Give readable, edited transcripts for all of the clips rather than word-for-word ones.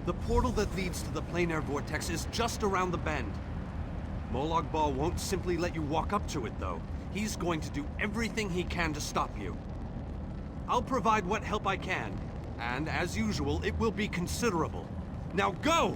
The portal that leads to the planar vortex is just around the bend. Molag Bal won't simply let you walk up to it, though. He's going to do everything he can to stop you. I'll provide what help I can, and as usual, it will be considerable. Now go!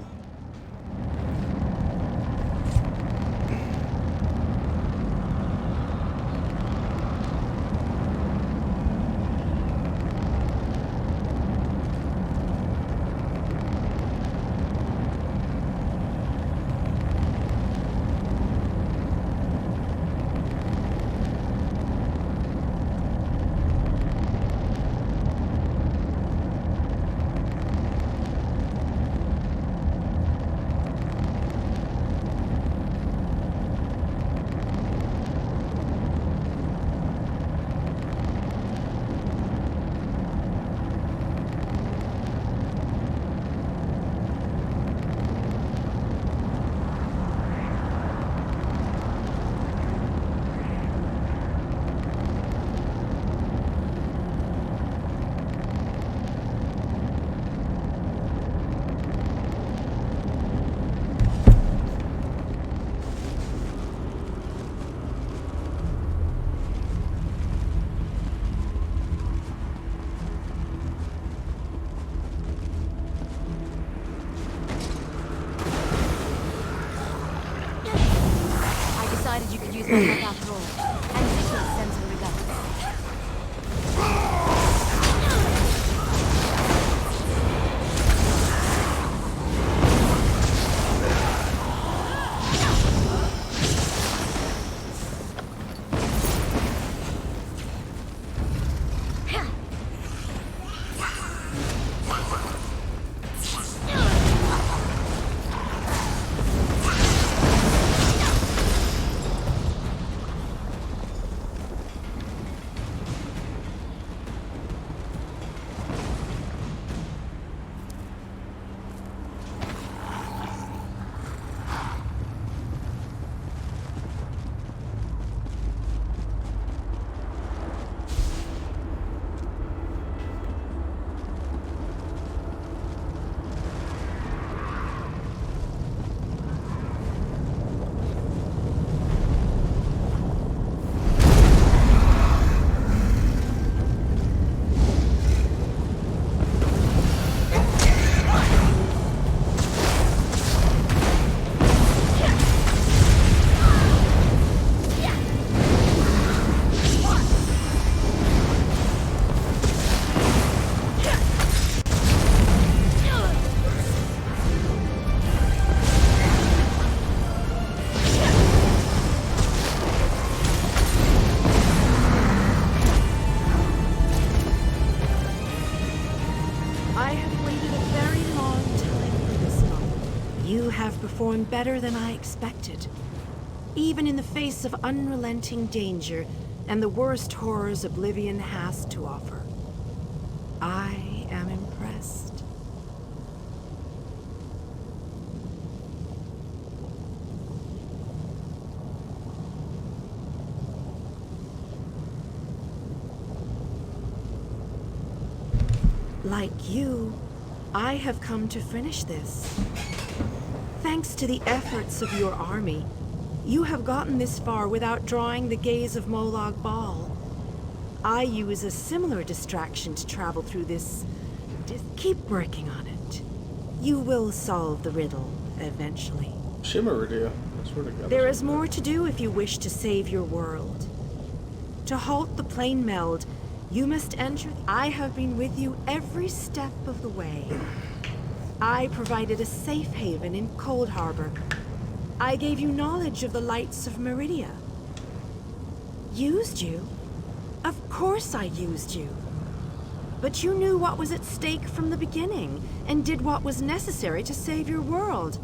You could use my help after all. And Victor sends her regards. Performed better than I expected. Even in the face of unrelenting danger and the worst horrors Oblivion has to offer. I am impressed. Like you, I have come to finish this. Thanks to the efforts of your army, you have gotten this far without drawing the gaze of Molag Bal. I use a similar distraction to travel through this. Keep working on it. You will solve the riddle eventually. Shimmeridea, I swear to God. There is more to do if you wish to save your world. To halt the plane meld, you must enter. I have been with you every step of the way. I provided a safe haven in Cold Harbor. I gave you knowledge of the lights of Meridia. Used you? Of course I used you. But you knew what was at stake from the beginning, and did what was necessary to save your world.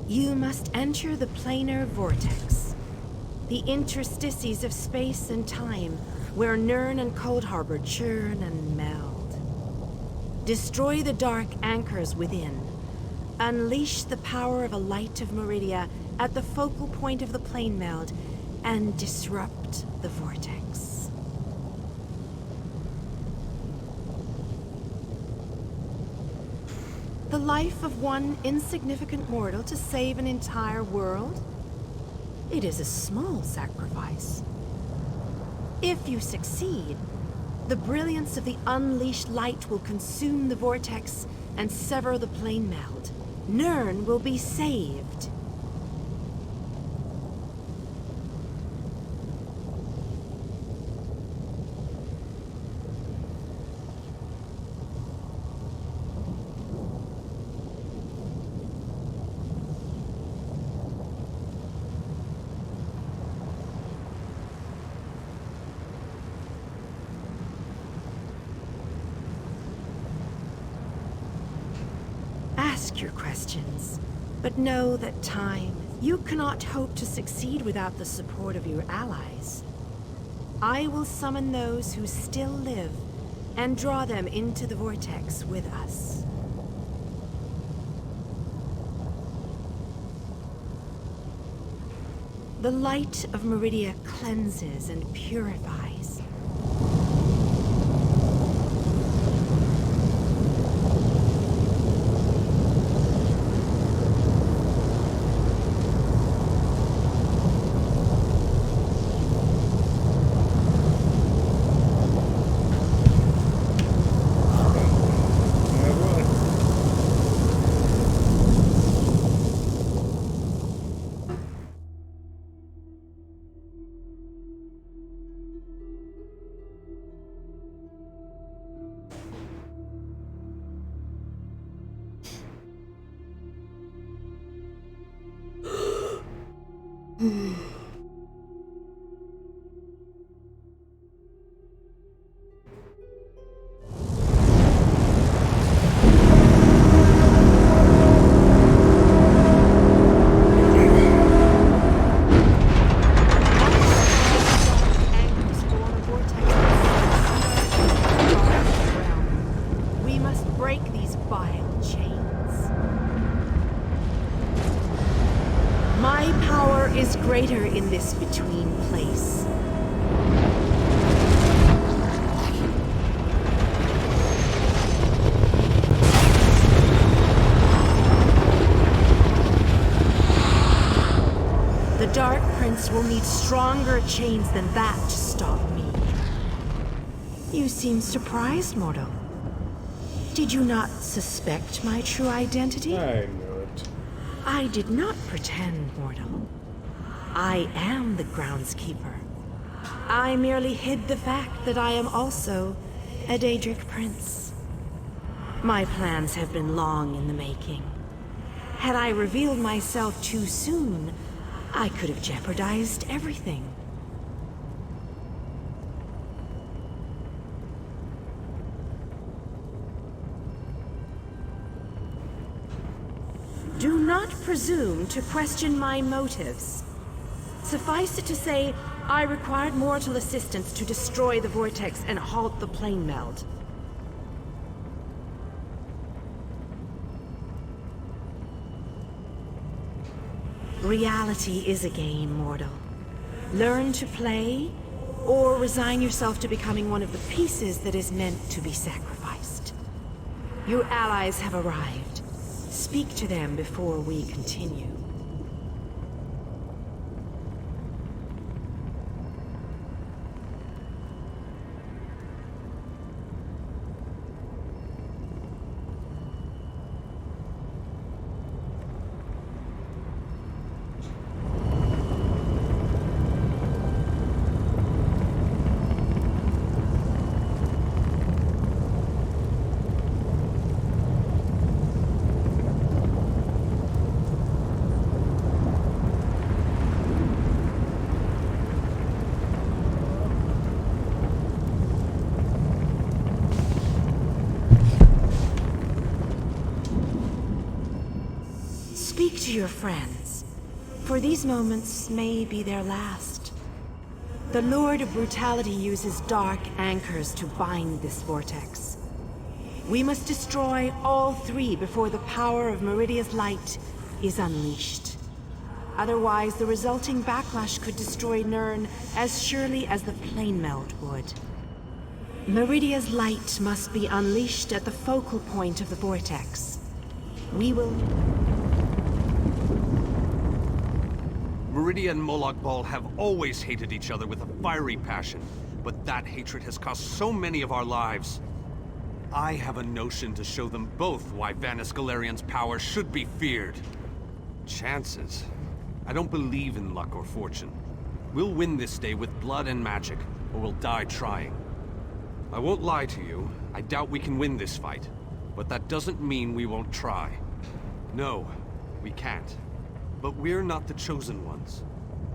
You must enter the planar vortex. The interstices of space and time, where Nirn and Cold Harbor churn and meld. Destroy the dark anchors within. Unleash the power of a light of Meridia at the focal point of the plane meld, and disrupt the vortex. The life of one insignificant mortal to save an entire world? It is a small sacrifice. If you succeed, the brilliance of the unleashed light will consume the vortex and sever the plane meld. Nirn will be saved. Ask your questions, but know that you cannot hope to succeed without the support of your allies. I will summon those who still live and draw them into the vortex with us. The light of Meridia cleanses and purifies. My power is greater in this between place. The Dark Prince will need stronger chains than that to stop me. You seem surprised, mortal. Did you not suspect my true identity? I knew it. I did not pretend, mortal. I am the groundskeeper. I merely hid the fact that I am also a Daedric prince. My plans have been long in the making. Had I revealed myself too soon, I could have jeopardized everything. Do not presume to question my motives. Suffice it to say, I required mortal assistance to destroy the vortex and halt the plane meld. Reality is a game, mortal. Learn to play, or resign yourself to becoming one of the pieces that is meant to be sacrificed. Your allies have arrived. Speak to them before we continue. Speak to your friends, for these moments may be their last. The Lord of Brutality uses dark anchors to bind this vortex. We must destroy all three before the power of Meridia's light is unleashed. Otherwise, the resulting backlash could destroy Nirn as surely as the plane meld would. Meridia's light must be unleashed at the focal point of the vortex. We will... Meridia and Molag Bal have always hated each other with a fiery passion, but that hatred has cost so many of our lives. I have a notion to show them both why Vanis Galerian's power should be feared. Chances? I don't believe in luck or fortune. We'll win this day with blood and magic, or we'll die trying. I won't lie to you, I doubt we can win this fight, but that doesn't mean we won't try. No, we can't. But we're not the chosen ones.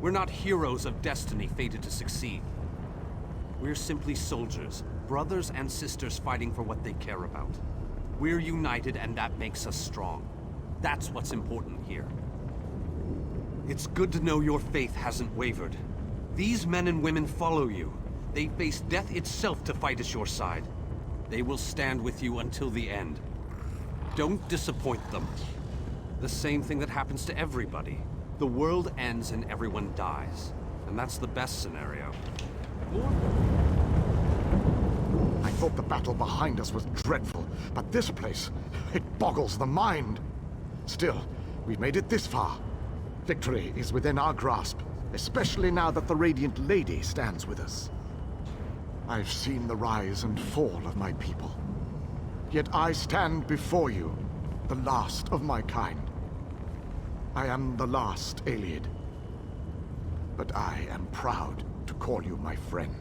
We're not heroes of destiny fated to succeed. We're simply soldiers, brothers and sisters fighting for what they care about. We're united and that makes us strong. That's what's important here. It's good to know your faith hasn't wavered. These men and women follow you. They face death itself to fight at your side. They will stand with you until the end. Don't disappoint them. The same thing that happens to everybody. The world ends and everyone dies. And that's the best scenario. I thought the battle behind us was dreadful, but this place, it boggles the mind. Still, we've made it this far. Victory is within our grasp, especially now that the Radiant Lady stands with us. I've seen the rise and fall of my people. Yet I stand before you, the last of my kind. I am the last Ayleid. But I am proud to call you my friend.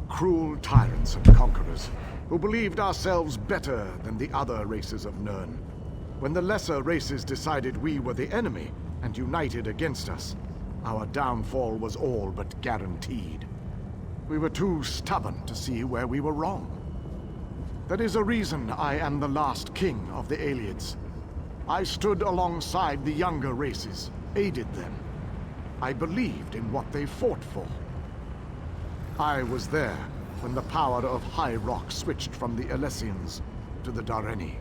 Cruel tyrants and conquerors, who believed ourselves better than the other races of Nirn. When the lesser races decided we were the enemy and united against us, our downfall was all but guaranteed. We were too stubborn to see where we were wrong. That is a reason I am the last king of the Ayleids. I stood alongside the younger races, aided them. I believed in what they fought for. I was there when the power of High Rock switched from the Alessians to the Dareni.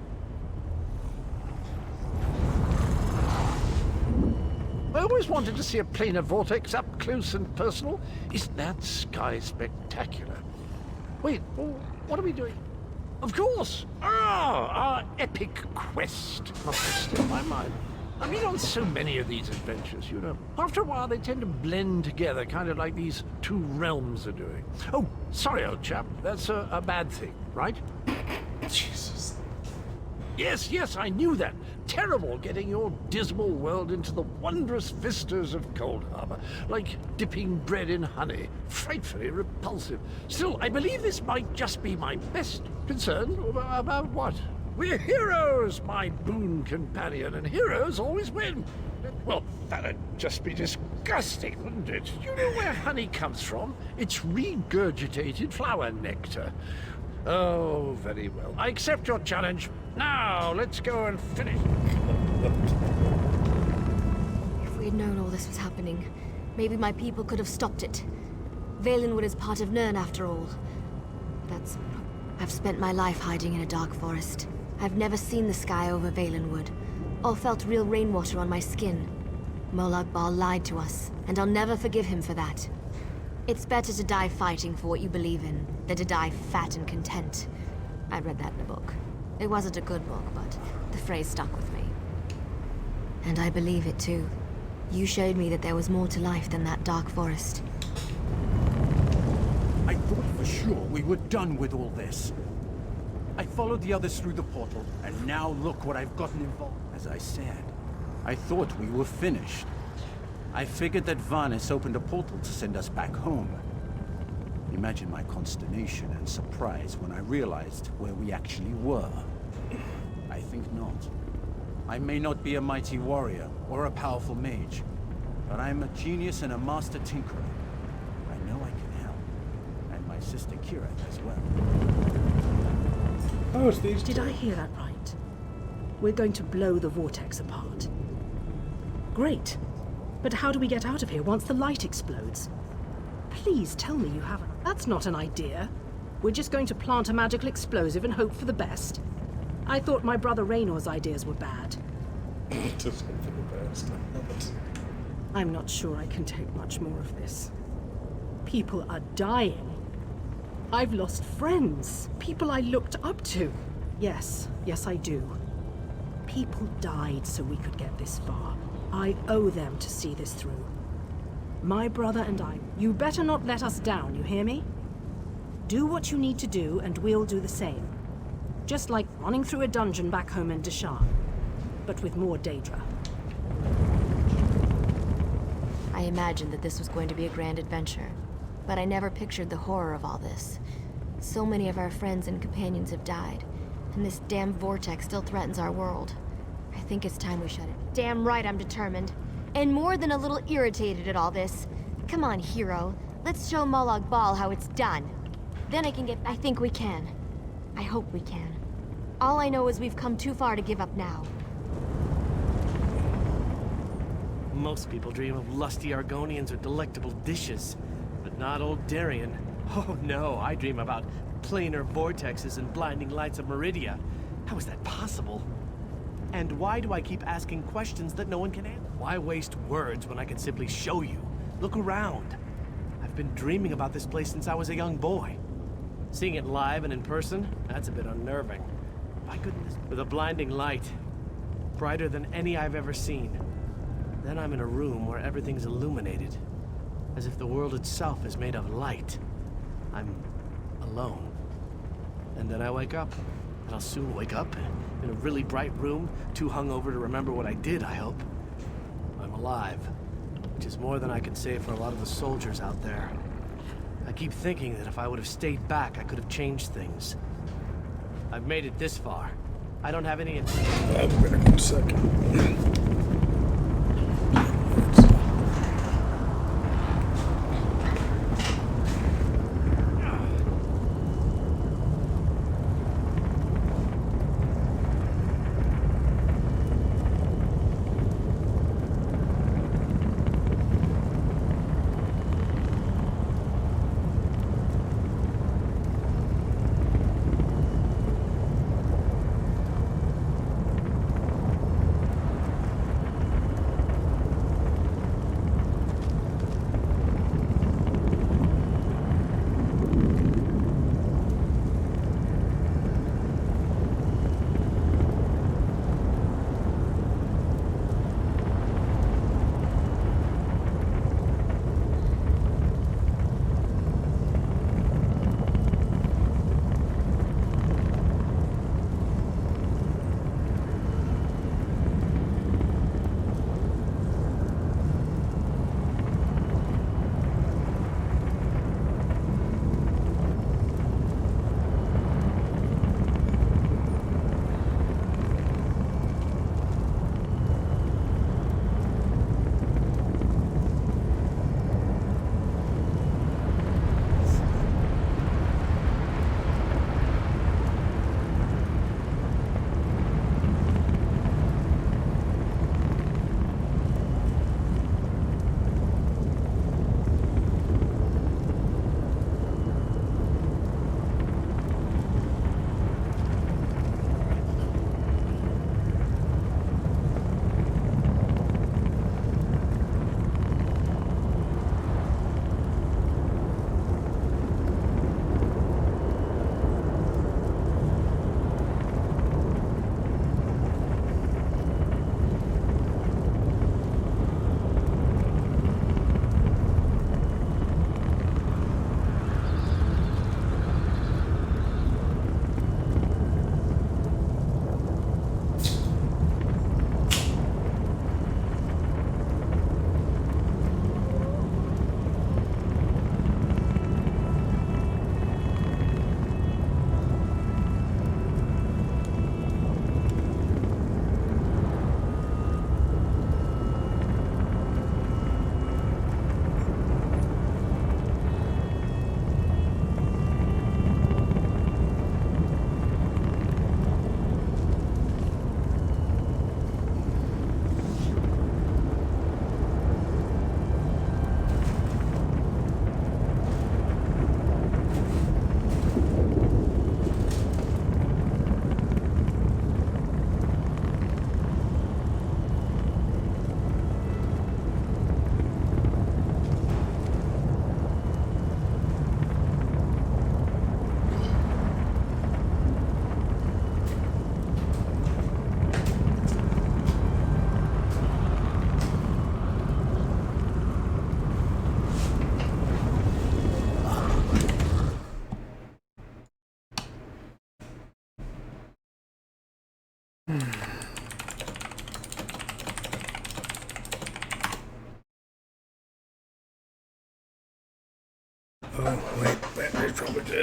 I always wanted to see a planar vortex up close and personal. Isn't that sky spectacular? Wait, what are we doing? Of course! Ah, our epic quest. Must have slipped my mind. I mean, on so many of these adventures, you know, after a while they tend to blend together, kind of like these two realms are doing. Oh, sorry, old chap. That's a bad thing, right? Jesus. Yes, I knew that. Terrible getting your dismal world into the wondrous vistas of Cold Harbor. Like dipping bread in honey. Frightfully repulsive. Still, I believe this might just be my best concern. About what? We're heroes, my boon companion, and heroes always win. Well, that'd just be disgusting, wouldn't it? You know where honey comes from? It's regurgitated flower nectar. Oh, very well. I accept your challenge. Now, let's go and finish. If we had known all this was happening, maybe my people could have stopped it. Valenwood is part of Nirn, after all. I've spent my life hiding in a dark forest. I've never seen the sky over Valenwood, or felt real rainwater on my skin. Molag Bal lied to us, and I'll never forgive him for that. It's better to die fighting for what you believe in, than to die fat and content. I read that in a book. It wasn't a good book, but the phrase stuck with me. And I believe it too. You showed me that there was more to life than that dark forest. I thought for sure we were done with all this. I followed the others through the portal, and now look what I've gotten involved. As I said, I thought we were finished. I figured that Vanis opened a portal to send us back home. Imagine my consternation and surprise when I realized where we actually were. I think not. I may not be a mighty warrior or a powerful mage, but I'm a genius and a master tinkerer. I know I can help. And my sister Kira as well. Oh, it's these Did two. I hear that right? We're going to blow the vortex apart. Great. But how do we get out of here once the light explodes? Please tell me you haven't. That's not an idea. We're just going to plant a magical explosive and hope for the best. I thought my brother Raynor's ideas were bad. Just hope for the best. I'm not sure I can take much more of this. People are dying. I've lost friends. People I looked up to. Yes, I do. People died so we could get this far. I owe them to see this through. My brother and I. You better not let us down, you hear me? Do what you need to do, and we'll do the same. Just like running through a dungeon back home in Deshaan, but with more Daedra. I imagined that this was going to be a grand adventure, but I never pictured the horror of all this. So many of our friends and companions have died, and this damn vortex still threatens our world. I think it's time we shut it. Damn right I'm determined. And more than a little irritated at all this. Come on, hero. Let's show Molag Bal how it's done. Then I can get... I think we can. I hope we can. All I know is we've come too far to give up now. Most people dream of lusty Argonians or delectable dishes, but not old Darien. Oh no, I dream about planar vortexes and blinding lights of Meridia. How is that possible? And why do I keep asking questions that no one can answer? Why waste words when I can simply show you? Look around. I've been dreaming about this place since I was a young boy. Seeing it live and in person, that's a bit unnerving. My goodness, with a blinding light, brighter than any I've ever seen. Then I'm in a room where everything's illuminated, as if the world itself is made of light. I'm alone. And then I wake up, and I'll soon wake up in a really bright room, too hungover to remember what I did, I hope. I'm alive, which is more than I can say for a lot of the soldiers out there. I keep thinking that if I would have stayed back, I could have changed things. I've made it this far. I don't have any... I'll be back in a second.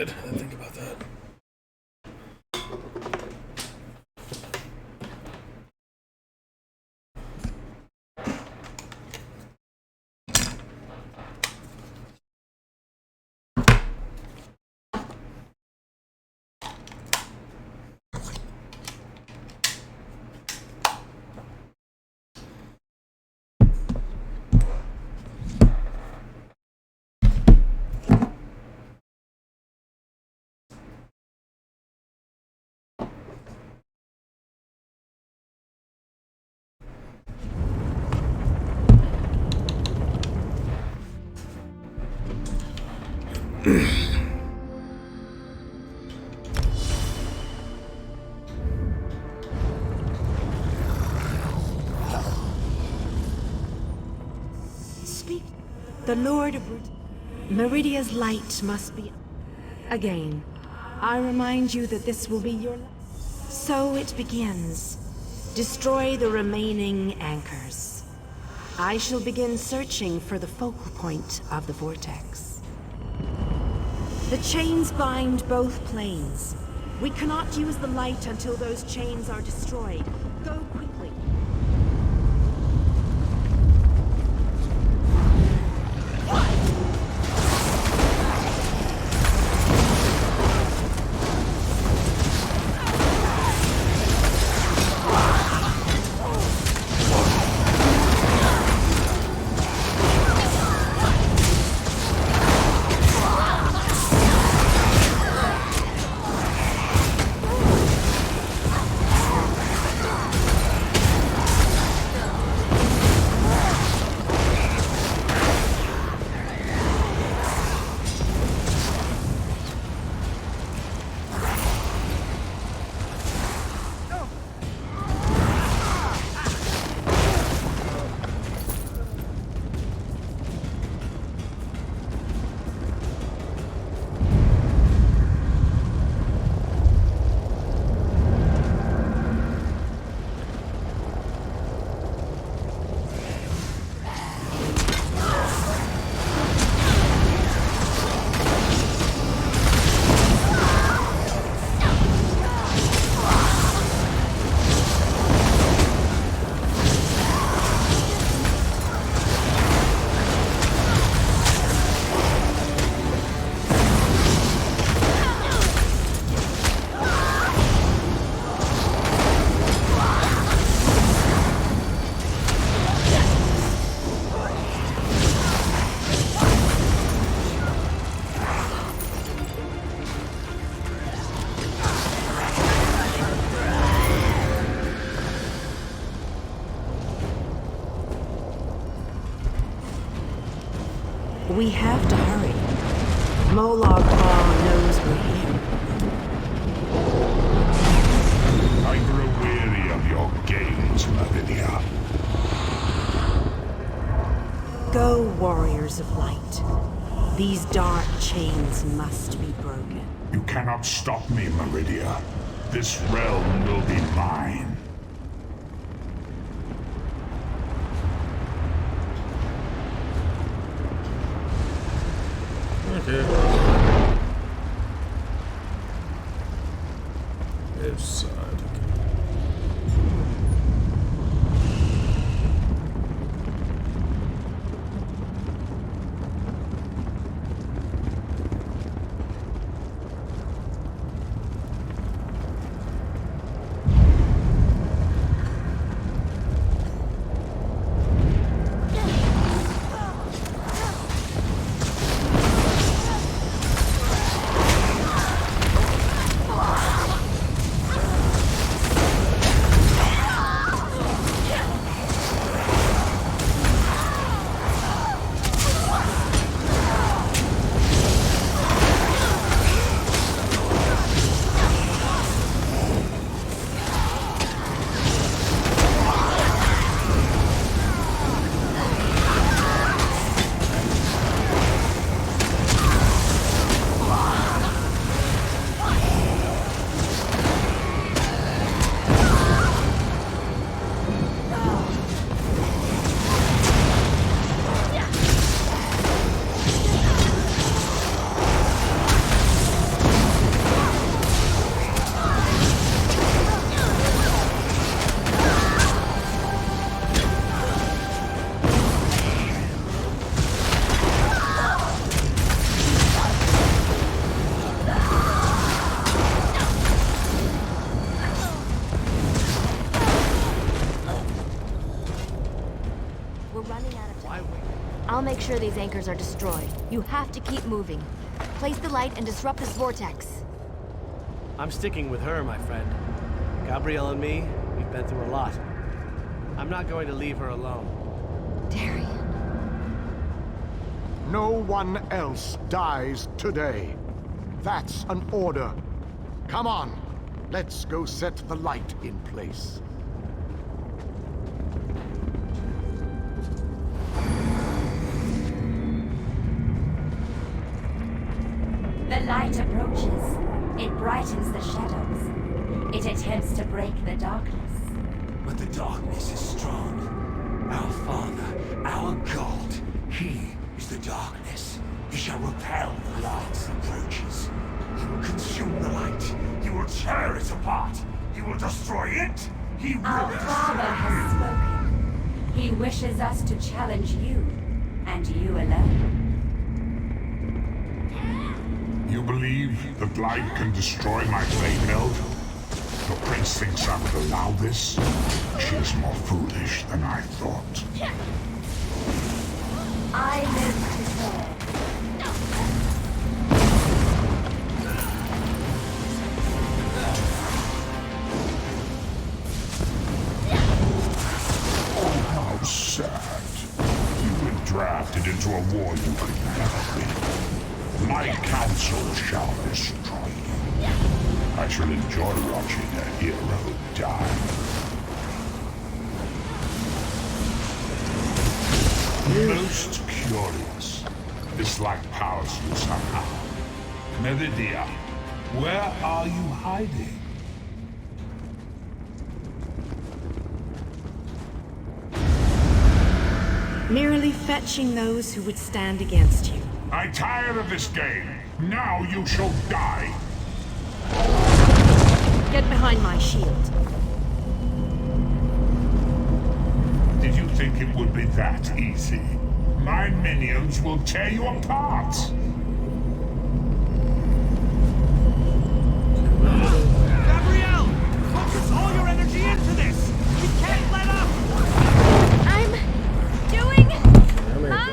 dead. I didn't think about that. Speak. The Lord of Meridia's light must be... Again, I remind you that this will be your... So it begins. Destroy the remaining anchors. I shall begin searching for the focal point of the vortex. The chains bind both planes. We cannot use the light until those chains are destroyed. Go quickly. We have to hurry. Molag Bal knows we're here. I grow weary of your games, Meridia. Go, warriors of light. These dark chains must be broken. You cannot stop me, Meridia. This realm will be mine. Okay. Left side. I'll make sure these anchors are destroyed. You have to keep moving. Place the light and disrupt this vortex. I'm sticking with her, my friend. Gabrielle and me, we've been through a lot. I'm not going to leave her alone. Darian. No one else dies today. That's an order. Come on, let's go set the light in place. The light approaches. It brightens the shadows. It attempts to break the darkness. But the darkness is strong. Our Father, our God, He is the darkness. He shall repel the light's approaches. He will consume the light. He will tear it apart. He will destroy it. He will Our Father has spoken. He wishes us to challenge you, and you alone. You believe that light can destroy my flame node? The prince thinks I would allow this? She is more foolish than I thought. I live to serve. Oh, how sad. You were drafted into a war you could never win. My counsel shall destroy you. I shall enjoy watching a hero die. Most curious. This light powers you somehow. Meridia, where are you hiding? Merely fetching those who would stand against you. I'm tired of this game. Now you shall die. Get behind my shield. Did you think it would be that easy? My minions will tear you apart. Gabrielle! Focus all your energy into this! We can't let up! I'm doing... Huh?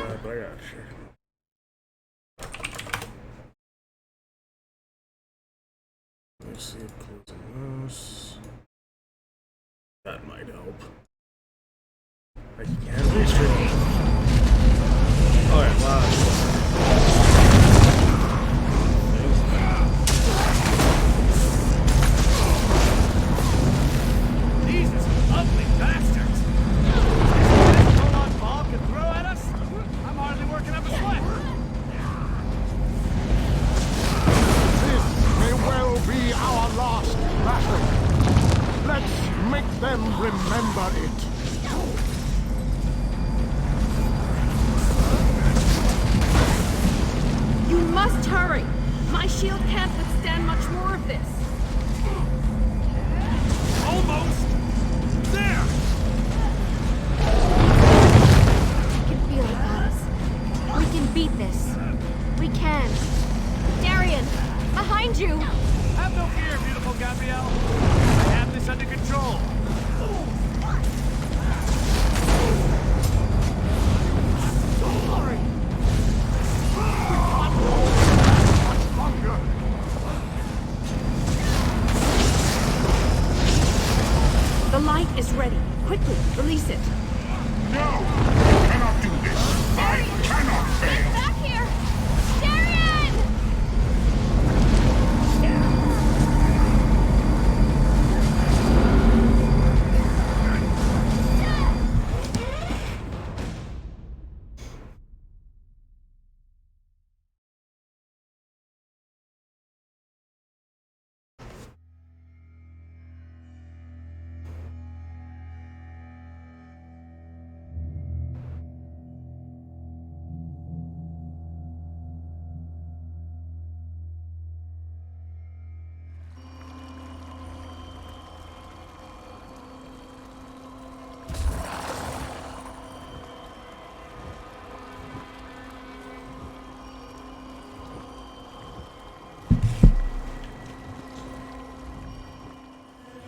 Let's see, closing this. That might help. I can't reach it. Alright, wow. Jesus, ugly bastards! This Molag Bal can throw at us? I'm hardly working up a sweat. This may well be our last battle. Let's make them remember it. You must hurry! My shield can't withstand much more of this. Almost! There! I can feel it, Paz. We can beat this. We can. Darian, behind you! Have no fear, beautiful Gabrielle. I have this under control. The light is ready. Quickly, release it. No! You cannot do this! I cannot fail! Back here! Darian!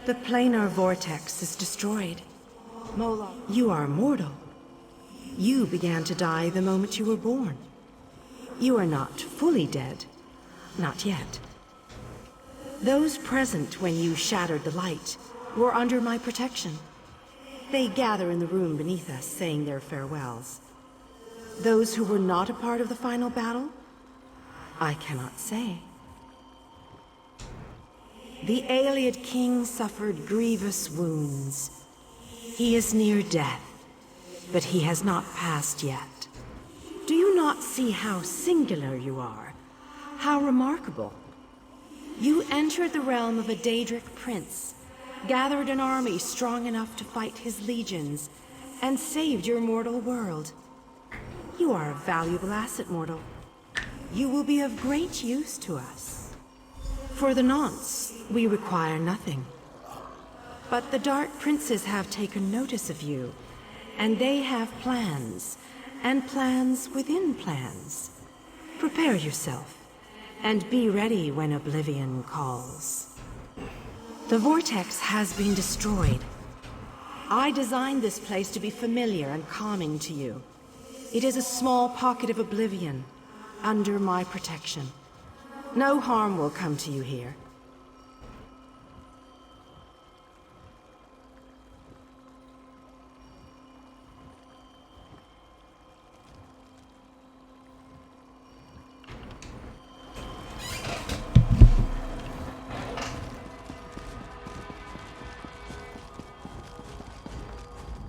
The planar vortex is destroyed. Molag, you are immortal. You began to die the moment you were born. You are not fully dead. Not yet. Those present when you shattered the light were under my protection. They gather in the room beneath us, saying their farewells. Those who were not a part of the final battle, I cannot say. The Ayleid King suffered grievous wounds. He is near death, but he has not passed yet. Do you not see how singular you are? How remarkable? You entered the realm of a Daedric prince, gathered an army strong enough to fight his legions, and saved your mortal world. You are a valuable asset, mortal. You will be of great use to us. For the nonce, we require nothing. But the Dark Princes have taken notice of you, and they have plans, and plans within plans. Prepare yourself, and be ready when Oblivion calls. The Vortex has been destroyed. I designed this place to be familiar and calming to you. It is a small pocket of Oblivion, under my protection. No harm will come to you here.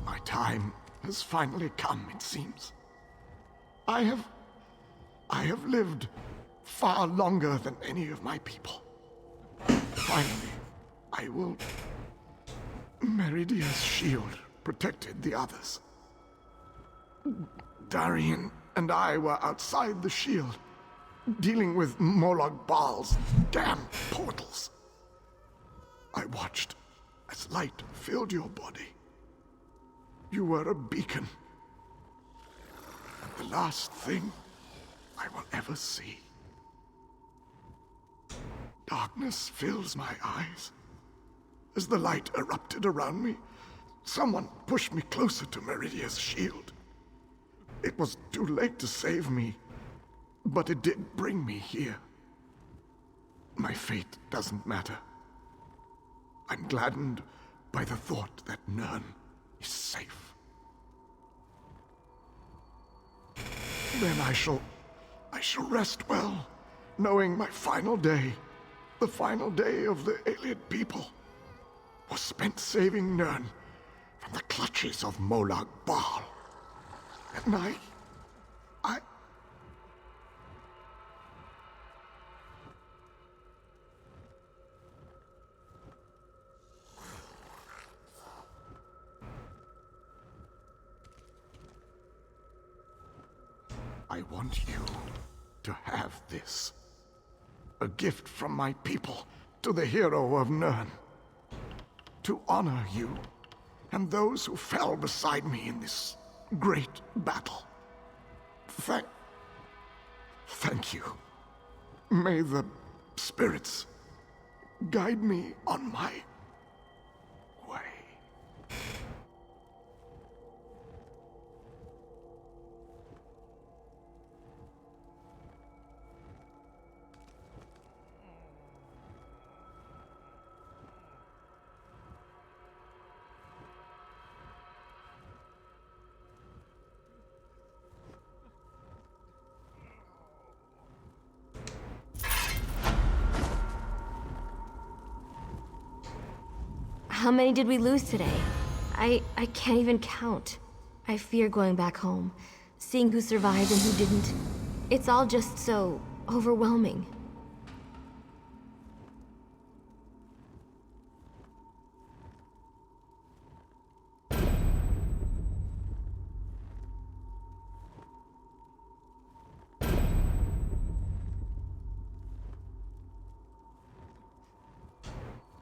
My time has finally come, it seems. I have lived far longer than any of my people. Finally, I will... Meridia's shield protected the others. Darien and I were outside the shield, dealing with Molag Bal's damn portals. I watched as light filled your body. You were a beacon. The last thing I will ever see. Darkness fills my eyes. As the light erupted around me, someone pushed me closer to Meridia's shield. It was too late to save me, but it did bring me here. My fate doesn't matter. I'm gladdened by the thought that Nirn is safe. Then I shall rest well, knowing my final day, the final day of the Ayleid people, was spent saving Nirn from the clutches of Molag Bal. And I want you to have this. A gift from my people to the hero of Nirn. To honor you and those who fell beside me in this great battle. Thank you. May the spirits guide me on my way. How many did we lose today? I can't even count. I fear going back home, seeing who survived and who didn't. It's all just so overwhelming.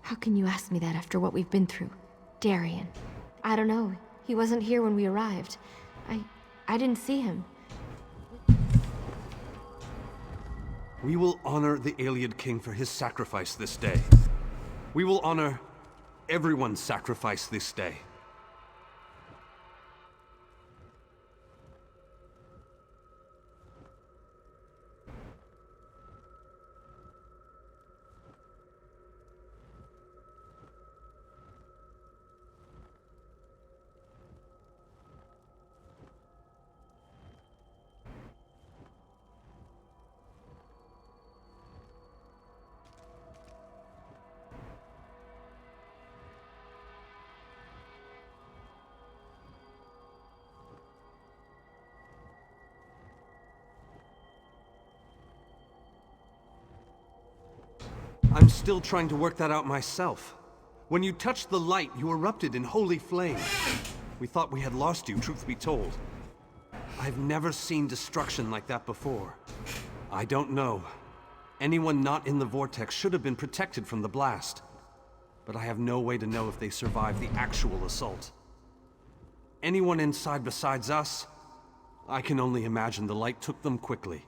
How can you ask me that after what we've been through? Darien. I don't know. He wasn't here when we arrived. I didn't see him. We will honor the Ayleid King for his sacrifice this day. We will honor everyone's sacrifice this day. I'm still trying to work that out myself. When you touched the light, you erupted in holy flame. We thought we had lost you, truth be told. I've never seen destruction like that before. I don't know. Anyone not in the vortex should have been protected from the blast. But I have no way to know if they survived the actual assault. Anyone inside besides us? I can only imagine the light took them quickly.